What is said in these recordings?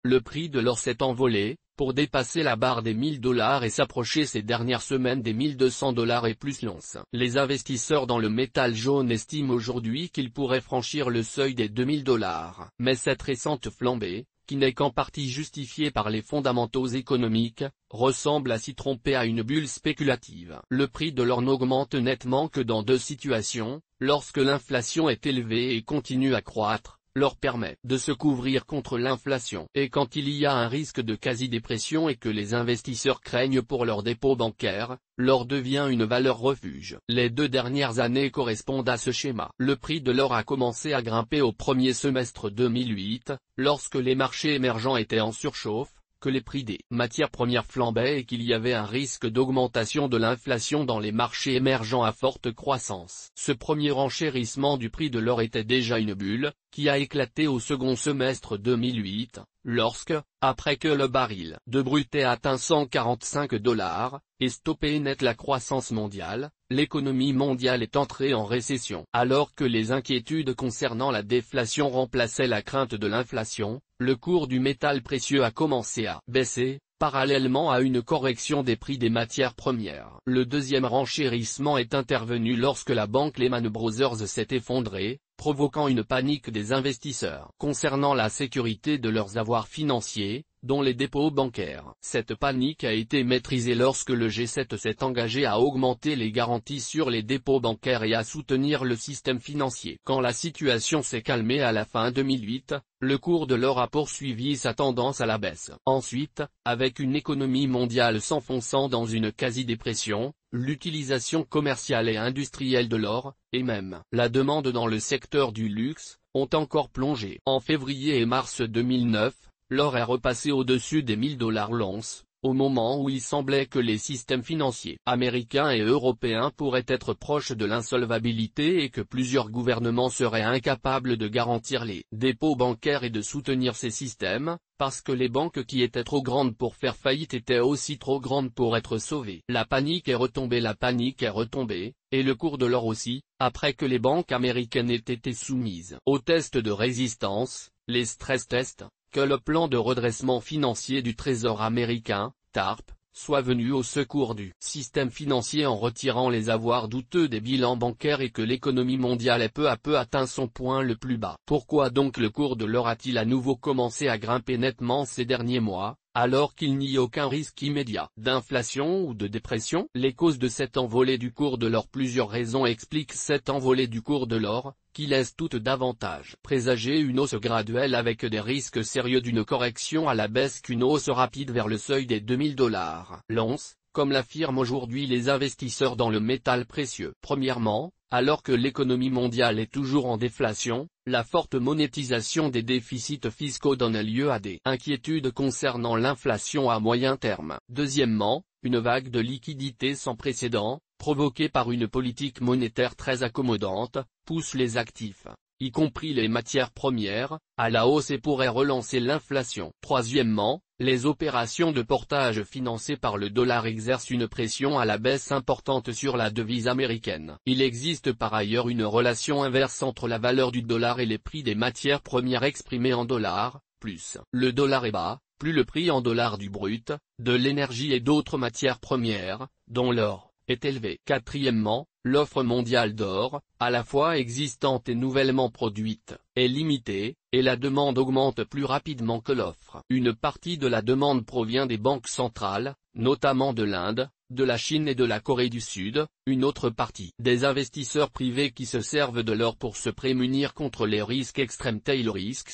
le prix de l'or s'est envolé, pour dépasser la barre des $1000 et s'approcher ces dernières semaines des $1200 et plus l'once. Les investisseurs dans le métal jaune estiment aujourd'hui qu'il pourrait franchir le seuil des $2000. Mais cette récente flambée, qui n'est qu'en partie justifiée par les fondamentaux économiques, ressemble à s'y tromper à une bulle spéculative. Le prix de l'or n'augmente nettement que dans deux situations: lorsque l'inflation est élevée et continue à croître, l'or permet de se couvrir contre l'inflation, et quand il y a un risque de quasi-dépression et que les investisseurs craignent pour leurs dépôts bancaires, l'or devient une valeur refuge. Les 2 dernières années correspondent à ce schéma. Le prix de l'or a commencé à grimper au premier semestre 2008, lorsque les marchés émergents étaient en surchauffe, que les prix des matières premières flambaient et qu'il y avait un risque d'augmentation de l'inflation dans les marchés émergents à forte croissance. Ce premier renchérissement du prix de l'or était déjà une bulle, qui a éclaté au second semestre 2008, lorsque, après que le baril de brut ait atteint $145, et stoppé net la croissance mondiale, l'économie mondiale est entrée en récession. Alors que les inquiétudes concernant la déflation remplaçaient la crainte de l'inflation, le cours du métal précieux a commencé à baisser, parallèlement à une correction des prix des matières premières. Le deuxième renchérissement est intervenu lorsque la banque Lehman Brothers s'est effondrée, provoquant une panique des investisseurs concernant la sécurité de leurs avoirs financiers, dont les dépôts bancaires. Cette panique a été maîtrisée lorsque le G7 s'est engagé à augmenter les garanties sur les dépôts bancaires et à soutenir le système financier. Quand la situation s'est calmée à la fin 2008, le cours de l'or a poursuivi sa tendance à la baisse. Ensuite, avec une économie mondiale s'enfonçant dans une quasi-dépression, l'utilisation commerciale et industrielle de l'or, et même la demande dans le secteur du luxe, ont encore plongé. En février et mars 2009, l'or est repassé au-dessus des $1000 l'once, au moment où il semblait que les systèmes financiers américains et européens pourraient être proches de l'insolvabilité et que plusieurs gouvernements seraient incapables de garantir les dépôts bancaires et de soutenir ces systèmes, parce que les banques qui étaient trop grandes pour faire faillite étaient aussi trop grandes pour être sauvées. La panique est retombée, et le cours de l'or aussi, après que les banques américaines aient été soumises aux tests de résistance, les stress tests, que le plan de redressement financier du Trésor américain, TARP, soit venu au secours du système financier en retirant les avoirs douteux des bilans bancaires et que l'économie mondiale ait peu à peu atteint son point le plus bas. Pourquoi donc le cours de l'or a-t-il à nouveau commencé à grimper nettement ces derniers mois, alors qu'il n'y a aucun risque immédiat d'inflation ou de dépression? Les causes de cette envolée du cours de l'or. Plusieurs raisons expliquent cette envolée du cours de l'or, qui laisse toutes davantage présager une hausse graduelle avec des risques sérieux d'une correction à la baisse qu'une hausse rapide vers le seuil des $2000 l'once, comme l'affirment aujourd'hui les investisseurs dans le métal précieux. Premièrement, alors que l'économie mondiale est toujours en déflation, la forte monétisation des déficits fiscaux donne lieu à des inquiétudes concernant l'inflation à moyen terme. Deuxièmement, une vague de liquidités sans précédent, provoquée par une politique monétaire très accommodante, pousse les actifs, y compris les matières premières, à la hausse et pourrait relancer l'inflation. Troisièmement, les opérations de portage financées par le dollar exercent une pression à la baisse importante sur la devise américaine. Il existe par ailleurs une relation inverse entre la valeur du dollar et les prix des matières premières exprimés en dollars. Plus le dollar est bas, plus le prix en dollars du brut, de l'énergie et d'autres matières premières, dont l'or, est élevé. Quatrièmement, l'offre mondiale d'or, à la fois existante et nouvellement produite, est limitée, et la demande augmente plus rapidement que l'offre. Une partie de la demande provient des banques centrales, notamment de l'Inde, de la Chine et de la Corée du Sud, une autre partie des investisseurs privés qui se servent de l'or pour se prémunir contre les risques extrêmes tail risks,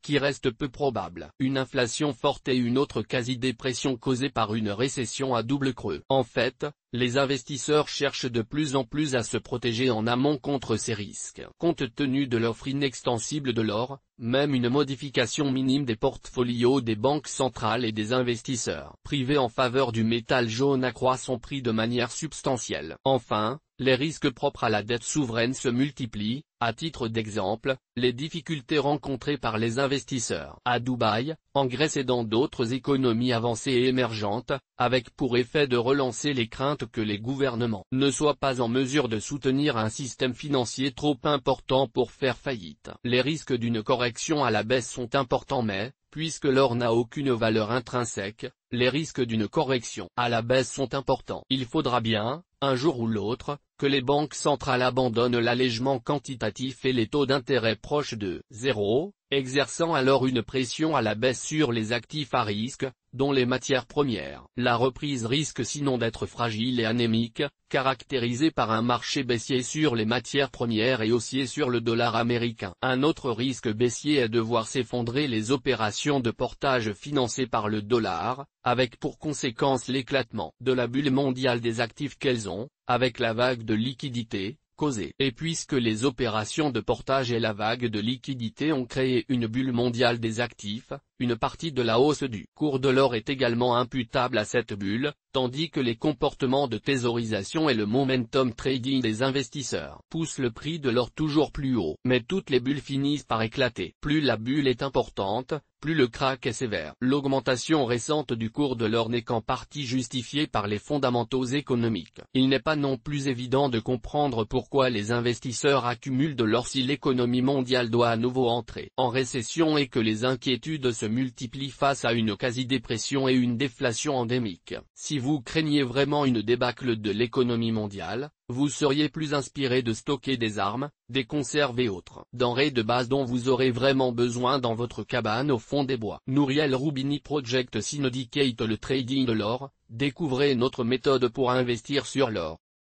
qui reste peu probable. Une inflation forte et une autre quasi-dépression causée par une récession à double creux. En fait, les investisseurs cherchent de plus en plus à se protéger en amont contre ces risques. Compte tenu de l'offre inextensible de l'or, même une modification minime des portfolios des banques centrales et des investisseurs privés en faveur du métal jaune accroît son prix de manière substantielle. Enfin, les risques propres à la dette souveraine se multiplient. À titre d'exemple, les difficultés rencontrées par les investisseurs à Dubaï, en Grèce et dans d'autres économies avancées et émergentes, avec pour effet de relancer les craintes que les gouvernements ne soient pas en mesure de soutenir un système financier trop important pour faire faillite. Les risques d'une correction à la baisse sont importants mais, Puisque l'or n'a aucune valeur intrinsèque, les risques d'une correction à la baisse sont importants. Il faudra bien, un jour ou l'autre, que les banques centrales abandonnent l'allègement quantitatif et les taux d'intérêt proches de zéro, exerçant alors une pression à la baisse sur les actifs à risque, dont les matières premières. La reprise risque sinon d'être fragile et anémique, caractérisée par un marché baissier sur les matières premières et haussier sur le dollar américain. Un autre risque baissier est de voir s'effondrer les opérations de portage financées par le dollar, avec pour conséquence l'éclatement de la bulle mondiale des actifs qu'elles ont, avec la vague de liquidité causée. Et puisque les opérations de portage et la vague de liquidité ont créé une bulle mondiale des actifs, une partie de la hausse du cours de l'or est également imputable à cette bulle, tandis que les comportements de thésaurisation et le momentum trading des investisseurs poussent le prix de l'or toujours plus haut. Mais toutes les bulles finissent par éclater. Plus la bulle est importante, plus le krach est sévère. L'augmentation récente du cours de l'or n'est qu'en partie justifiée par les fondamentaux économiques. Il n'est pas non plus évident de comprendre pourquoi les investisseurs accumulent de l'or si l'économie mondiale doit à nouveau entrer en récession et que les inquiétudes se multiplient face à une quasi-dépression et une déflation endémique. Si vous craignez vraiment une débâcle de l'économie mondiale, vous seriez plus inspiré de stocker des armes, des conserves et autres denrées de base dont vous aurez vraiment besoin dans votre cabane au fond des bois. Nouriel Roubini Project Syndicate le trading de l'or, découvrez notre méthode pour investir sur l'or.